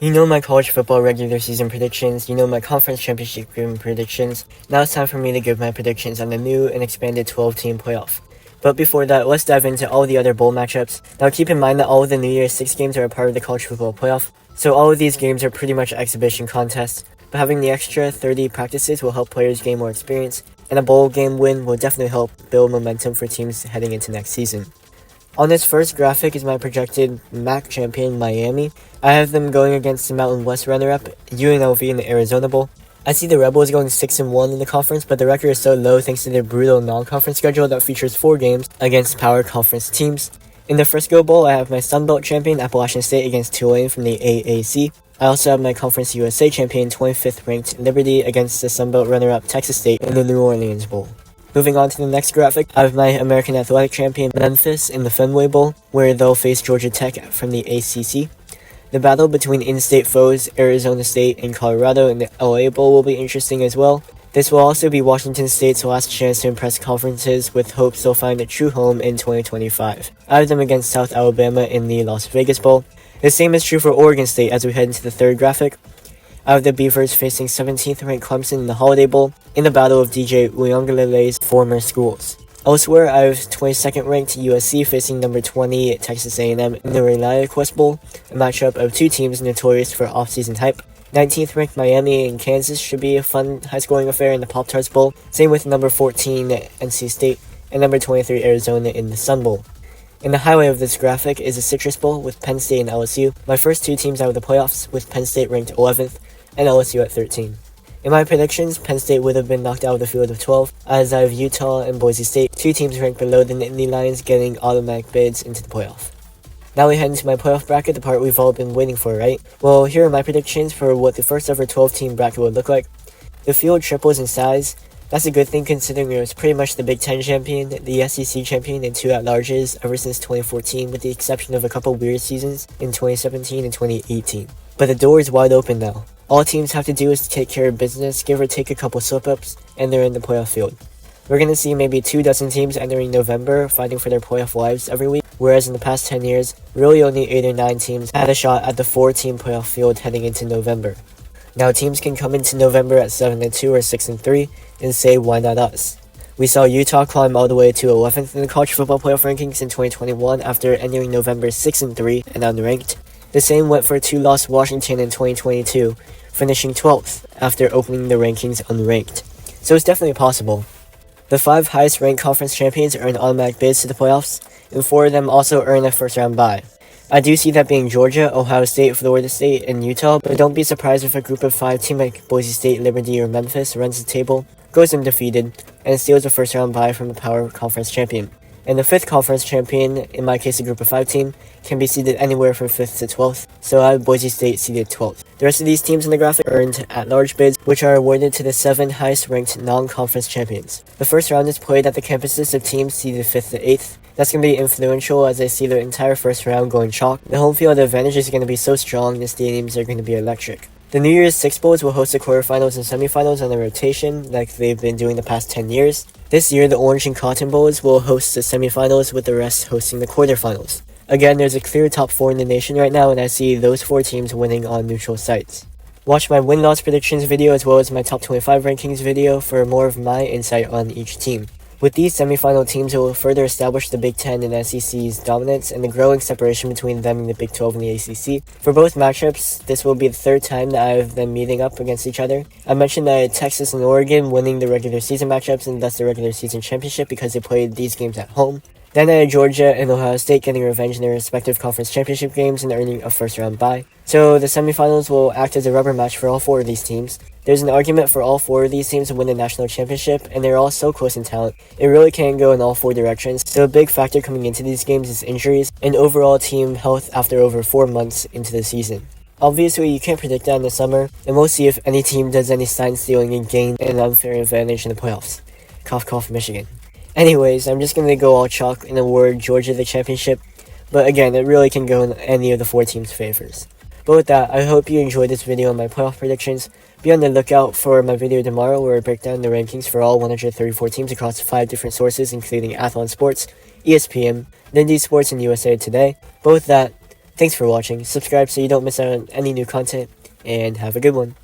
You know my college football regular season predictions, you know my conference championship game predictions. Now it's time for me to give my predictions on the new and expanded 12-team playoff. But before that, let's dive into all the other bowl matchups. Now keep in mind that all of the New Year's 6 games are a part of the college football playoff, so all of these games are pretty much exhibition contests, but having the extra 30 practices will help players gain more experience, and a bowl game win will definitely help build momentum for teams heading into next season. On this first graphic is my projected MAC champion, Miami. I have them going against the Mountain West runner-up, UNLV in the Arizona Bowl. I see the Rebels going 6-1 in the conference, but the record is so low thanks to their brutal non-conference schedule that features 4 games against power conference teams. In the Frisco Bowl, I have my Sun Belt champion, Appalachian State, against Tulane from the AAC. I also have my Conference USA champion, 25th ranked Liberty, against the Sun Belt runner-up Texas State in the New Orleans Bowl. Moving on to the next graphic, I have my American Athletic champion Memphis in the Fenway Bowl, where they'll face Georgia Tech from the ACC. The battle between in-state foes Arizona State and Colorado in the LA Bowl will be interesting as well. This will also be Washington State's last chance to impress conferences, with hopes they'll find a true home in 2025. I have them against South Alabama in the Las Vegas Bowl. The same is true for Oregon State as we head into the third graphic. I have the Beavers facing 17th ranked Clemson in the Holiday Bowl in the battle of DJ Uiagalelei's former schools. Elsewhere, I have 22nd ranked USC facing number 20 Texas A&M in the ReliaQuest Bowl, a matchup of 2 teams notorious for off-season hype. 19th ranked Miami and Kansas should be a fun, high-scoring affair in the Pop-Tarts Bowl, same with number 14 NC State and number 23 Arizona in the Sun Bowl. In the highlight of this graphic is the Citrus Bowl with Penn State and LSU, my first 2 teams out of the playoffs, with Penn State ranked 11th and LSU at 13. In my predictions, Penn State would have been knocked out of the field of 12, as I have Utah and Boise State, 2 teams ranked below the Nittany Lions, getting automatic bids into the playoff. Now we head into my playoff bracket, the part we've all been waiting for, right? Well, here are my predictions for what the first ever 12-team bracket would look like. The field triples in size. That's a good thing considering it was pretty much the Big Ten champion, the SEC champion, and 2 at-larges ever since 2014, with the exception of a couple weird seasons in 2017 and 2018. But the door is wide open now. All teams have to do is take care of business, give or take a couple slip-ups, and they're in the playoff field. We're going to see maybe 24 teams entering November fighting for their playoff lives every week, whereas in the past 10 years, really only 8 or 9 teams had a shot at the 4-team playoff field heading into November. Now teams can come into November at 7-2 or 6-3 and say, why not us? We saw Utah climb all the way to 11th in the college football playoff rankings in 2021 after entering November 6-3 and unranked. The same went for 2-loss Washington in 2022, finishing 12th after opening the rankings unranked. So it's definitely possible. The 5 highest ranked conference champions earn automatic bids to the playoffs, and 4 of them also earn a first round bye. I do see that being Georgia, Ohio State, Florida State, and Utah, but don't be surprised if a group of 5 teams like Boise State, Liberty, or Memphis runs the table, goes undefeated, and steals a first round bye from a power conference champion. And the 5th conference champion, in my case a group of 5 team, can be seeded anywhere from 5th to 12th, so I have Boise State seeded 12th. The rest of these teams in the graphic earned at-large bids, which are awarded to the 7 highest-ranked non-conference champions. The first round is played at the campuses of teams seeded 5th to 8th. That's going to be influential as I see the entire first round going chalk. The home field advantage is going to be so strong, the stadiums are going to be electric. The New Year's 6 Bowls will host the quarterfinals and semifinals on the rotation, like they've been doing the past 10 years. This year, the Orange and Cotton Bowls will host the semifinals, with the rest hosting the quarterfinals. Again, there's a clear top 4 in the nation right now, and I see those 4 teams winning on neutral sites. Watch my win-loss predictions video as well as my top 25 rankings video for more of my insight on each team. With these semifinal teams, it will further establish the Big Ten and SEC's dominance and the growing separation between them and the Big 12 and the ACC. For both matchups, this will be the 3rd time that I have them meeting up against each other. I mentioned that Texas and Oregon winning the regular season matchups and thus the regular season championship because they played these games at home. Then I had Georgia and Ohio State getting revenge in their respective conference championship games and earning a first round bye. So the semifinals will act as a rubber match for all 4 of these teams. There's an argument for all 4 of these teams to win the national championship, and they're all so close in talent. It really can go in all 4 directions, so a big factor coming into these games is injuries and overall team health after over 4 months into the season. Obviously, you can't predict that in the summer, and we'll see if any team does any sign stealing and gain an unfair advantage in the playoffs. Cough cough, Michigan. Anyways, I'm just going to go all chalk and award Georgia the championship, but again, it really can go in any of the 4 teams' favors. But with that, I hope you enjoyed this video on my playoff predictions. Be on the lookout for my video tomorrow where I break down the rankings for all 134 teams across 5 different sources, including Athlon Sports, ESPN, Lindy Sports, and USA Today. But with that, Thanks for watching. Subscribe so you don't miss out on any new content, and have a good one.